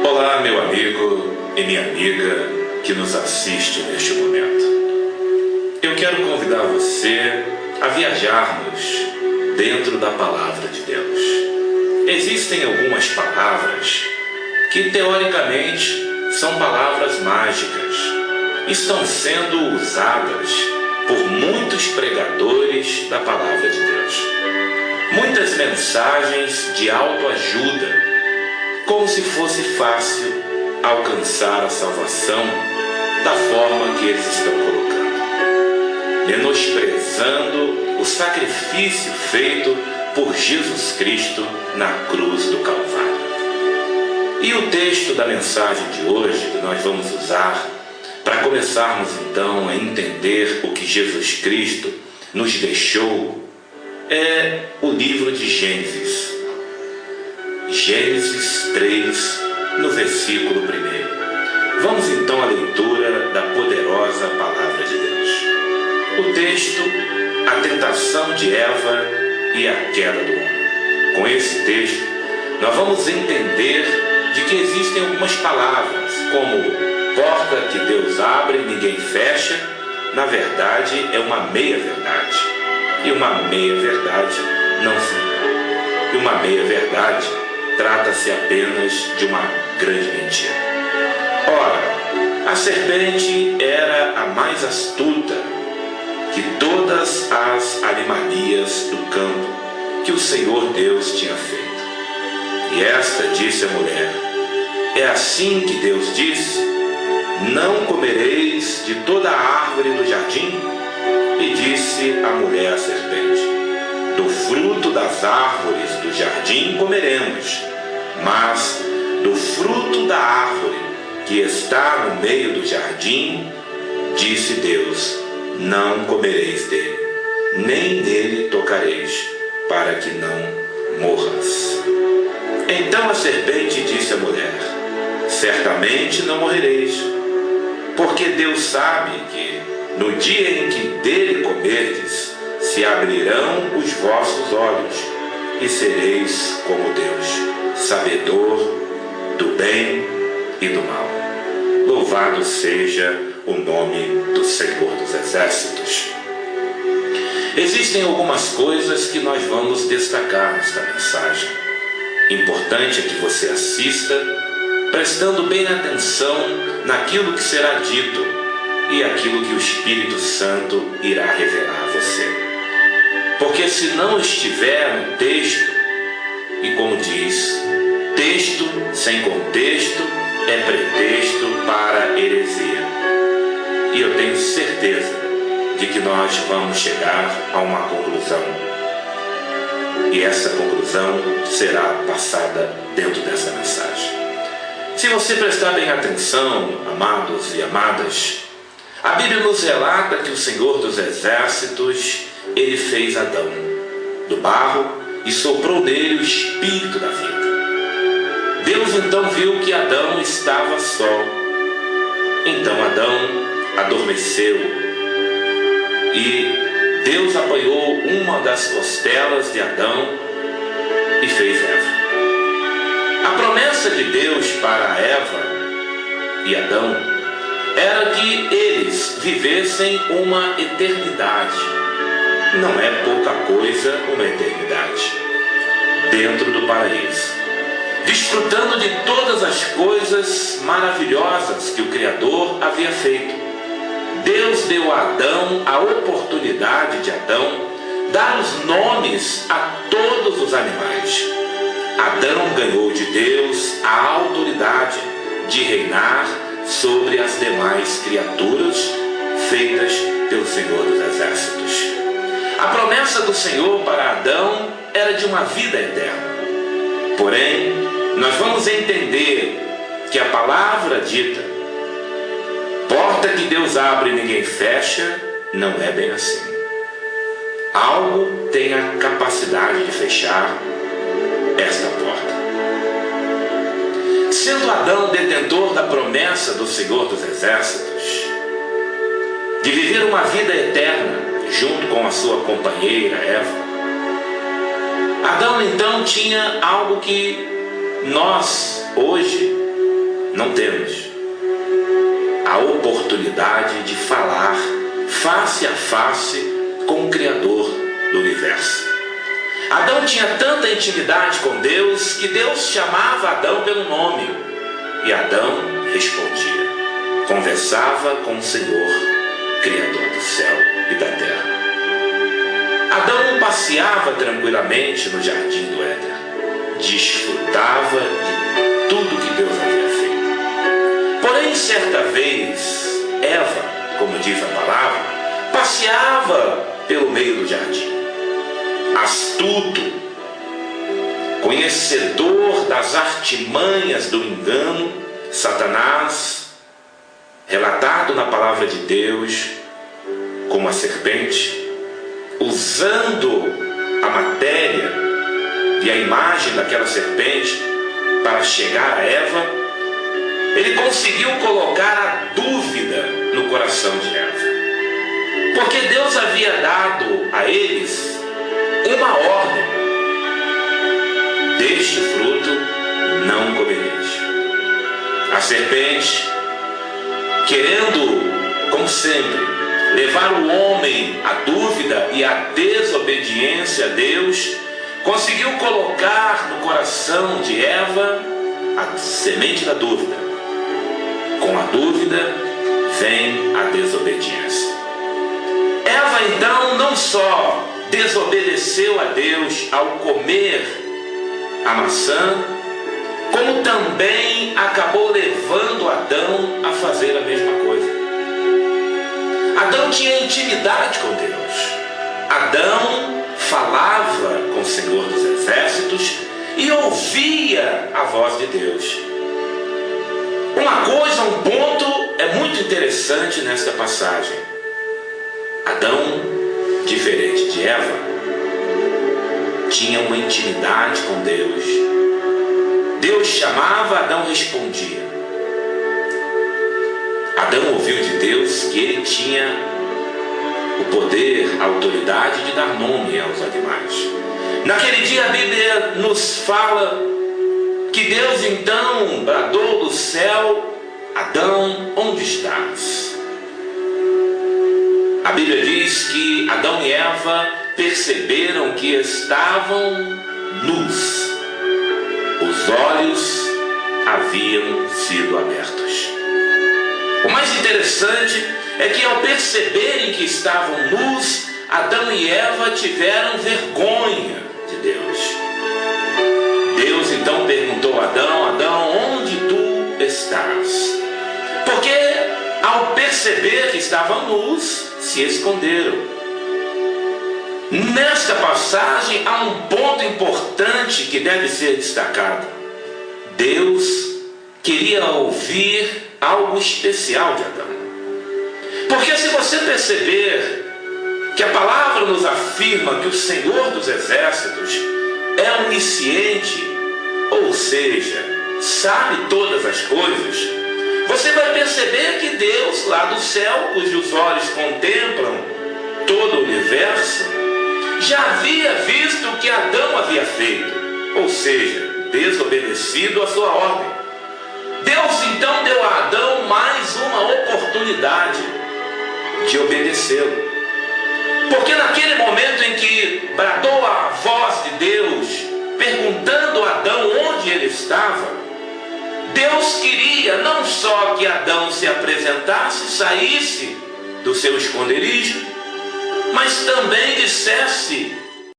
Olá, meu amigo e minha amiga que nos assiste neste momento. Eu quero convidar você a viajarmos dentro da Palavra de Deus. Existem algumas palavras que, teoricamente, são palavras mágicas. Estão sendo usadas por muitos pregadores da Palavra de Deus. Muitas mensagens de autoajuda, como se fosse fácil alcançar a salvação da forma que eles estão colocando, menosprezando o sacrifício feito por Jesus Cristo na cruz do Calvário. E o texto da mensagem de hoje que nós vamos usar para começarmos então a entender o que Jesus Cristo nos deixou é o livro de Gênesis. Gênesis 3, no versículo 1. Vamos então à leitura da poderosa Palavra de Deus. O texto, a tentação de Eva e a queda do homem. Com esse texto, nós vamos entender de que existem algumas palavras, como porta que Deus abre e ninguém fecha, na verdade é uma meia-verdade. E uma meia-verdade não se engana. E uma meia-verdade trata-se apenas de uma grande mentira. Ora, a serpente era a mais astuta que todas as animalias do campo que o Senhor Deus tinha feito. E esta disse à mulher: é assim que Deus disse: não comereis de toda a árvore do jardim? E disse a mulher à serpente: do fruto das árvores do jardim comeremos, mas do fruto da árvore que está no meio do jardim, disse Deus, não comereis dele, nem nele tocareis, para que não morras. Então a serpente disse à mulher: certamente não morrereis, porque Deus sabe que no dia em que dele comerdes, se abrirão os vossos olhos, e sereis como Deus, sabedor do bem e do mal. Louvado seja o nome do Senhor dos Exércitos. Existem algumas coisas que nós vamos destacar nesta mensagem. Importante é que você assista, prestando bem atenção naquilo que será dito e aquilo que o Espírito Santo irá revelar a você. Porque se não estiver no texto, e como diz, texto sem contexto é pretexto para heresia. E eu tenho certeza de que nós vamos chegar a uma conclusão. E essa conclusão será passada dentro dessa mensagem. Se você prestar bem atenção, amados e amadas, a Bíblia nos relata que o Senhor dos Exércitos, ele fez Adão do barro e soprou nele o espírito da vida. Deus então viu que Adão estava só. Então Adão adormeceu e Deus apanhou uma das costelas de Adão e fez Eva. A promessa de Deus para Eva e Adão era que eles vivessem uma eternidade. Não é pouca coisa uma eternidade dentro do paraíso, desfrutando de todas as coisas maravilhosas que o Criador havia feito. Deus deu a Adão a oportunidade de Adão dar os nomes a todos os animais. Adão ganhou de Deus a autoridade de reinar sobre as demais criaturas feitas pelo Senhor dos Exércitos. A promessa do Senhor para Adão era de uma vida eterna. Porém, nós vamos entender que a palavra dita, porta que Deus abre e ninguém fecha, não é bem assim. Algo tem a capacidade de fechar esta porta. Sendo Adão detentor da promessa do Senhor dos Exércitos, de viver uma vida eterna junto com a sua companheira Eva, Adão então tinha algo que nós hoje não temos a oportunidade de falar face a face com o Criador do universo. Adão tinha tanta intimidade com Deus que Deus chamava Adão pelo nome e Adão respondia, conversava com o Senhor, Criador do céu e da terra. Adão passeava tranquilamente no jardim do Éden, desfrutava de tudo que Deus havia feito. Porém, certa vez, Eva, como diz a palavra, passeava pelo meio do jardim. Astuto, conhecedor das artimanhas do engano, Satanás, relatado na palavra de Deus como a serpente, usando a matéria e a imagem daquela serpente para chegar a Eva, ele conseguiu colocar a dúvida no coração de Eva. Porque Deus havia dado a eles uma ordem: deste fruto não comereis. A serpente, querendo, como sempre, levar o homem à dúvida e à desobediência a Deus, conseguiu colocar no coração de Eva a semente da dúvida. Com a dúvida vem a desobediência. Eva então não só desobedeceu a Deus ao comer a maçã, como também acabou levando Adão a fazer a mesma coisa. Adão tinha intimidade com Deus. Adão falava com o Senhor dos Exércitos e ouvia a voz de Deus. Uma coisa, um ponto é muito interessante nesta passagem. Adão, diferente de Eva, tinha uma intimidade com Deus. Deus chamava, Adão respondia. Adão ouviu de Deus que ele tinha o poder, a autoridade de dar nome aos animais. Naquele dia a Bíblia nos fala que Deus então bradou do céu: Adão, onde estás? A Bíblia diz que Adão e Eva perceberam que estavam nus. Os olhos haviam sido abertos. O mais interessante é que ao perceberem que estavam nus, Adão e Eva tiveram vergonha de Deus. Deus então perguntou a Adão: Adão, onde tu estás? Porque ao perceber que estavam nus, se esconderam. Nesta passagem há um ponto importante que deve ser destacado. Deus queria ouvir algo especial de Adão. Porque se você perceber que a palavra nos afirma que o Senhor dos Exércitos é onisciente, ou seja, sabe todas as coisas, você vai perceber que Deus lá do céu, cujos olhos contemplam todo o universo, já havia visto o que Adão havia feito, ou seja, desobedecido a sua ordem. Deus então deu a Adão mais uma oportunidade de obedecê-lo. Porque naquele momento em que bradou a voz de Deus, perguntando a Adão onde ele estava, Deus queria não só que Adão se apresentasse, saísse do seu esconderijo, mas também dissesse